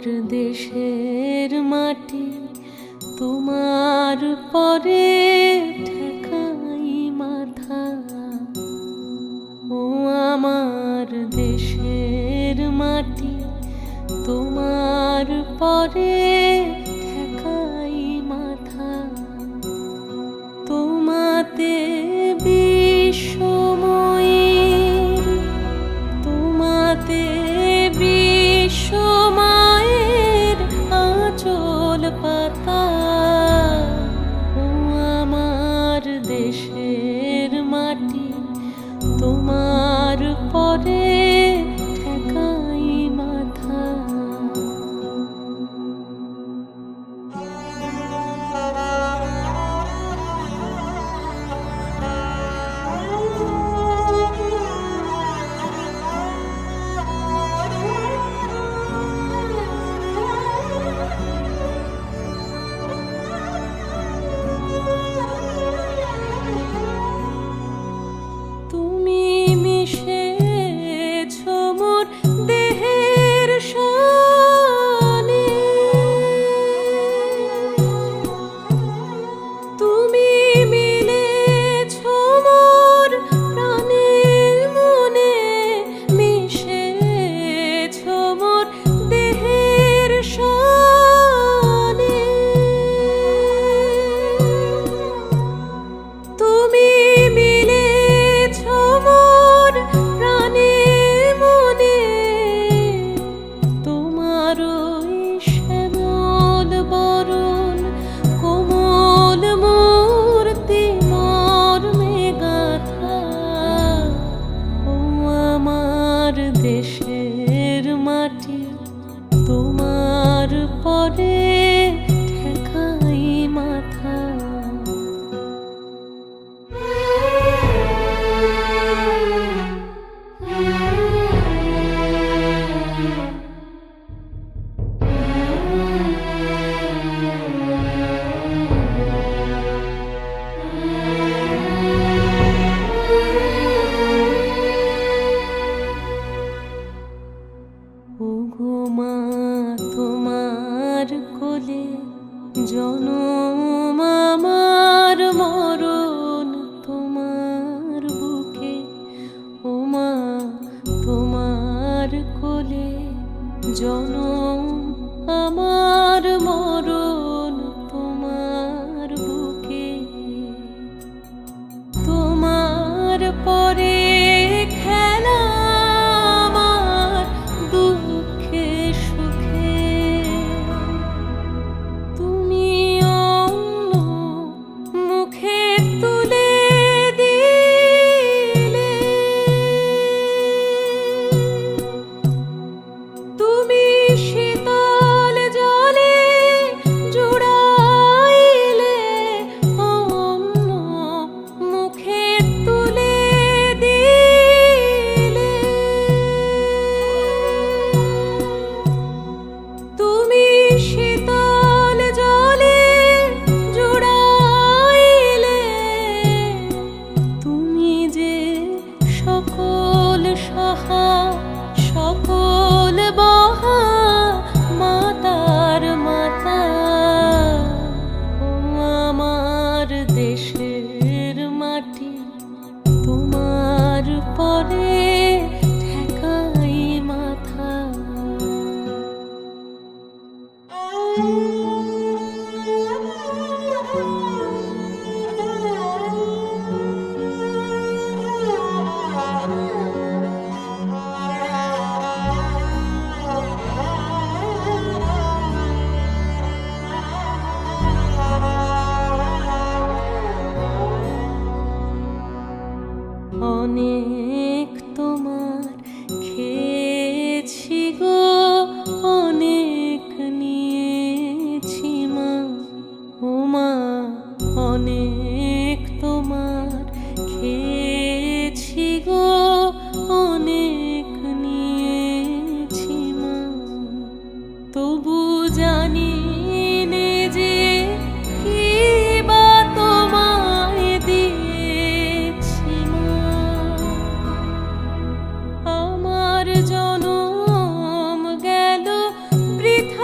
দেশের মাটি তোমার পরে ঠেকাই মাথা। ও আমার দেশের মাটি তোমার পরে ঠেকাই মাথা। তোমাতে বিশ্বময়ের তোমাতে বিশ্বমায়ের আঁচল পাতা। ও আমার দেশের মাটি তোমার পরে ঠেকাই মাথা। দেশের মাটি তোমার পরে ঠেকাই মাথা। ওগো মা তোমার কোলে জনম আমার মরণ তোমার বুকে। ও মা তোমার কোলে জনম আমার মরণ তোমার বুকে। তোমার পরে খেলা সকল বহা মাতার মাতা। ও আমার দেশের মাটি তোমার পরে ঠেকাই মাথা। অনেক তোমার খেয়েছি গো, অনেক নিয়েছি মা। ও মা অনেক তোমার খেয়েছি গো, অনেক নিয়েছি মা। তবু জানি নে যে কি বা তোমায় দিয়েছি মা। আমার জনম গেল বৃথা।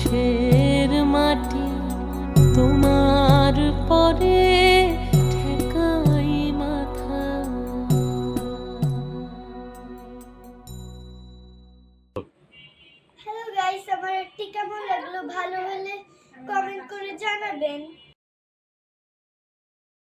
দেশের মাটি তোমার পরে ঠেকাই মাথা। হ্যালো গাইস, আমার একটি কেমন লাগলো ভালো হলে কমেন্ট করে জানাবেন।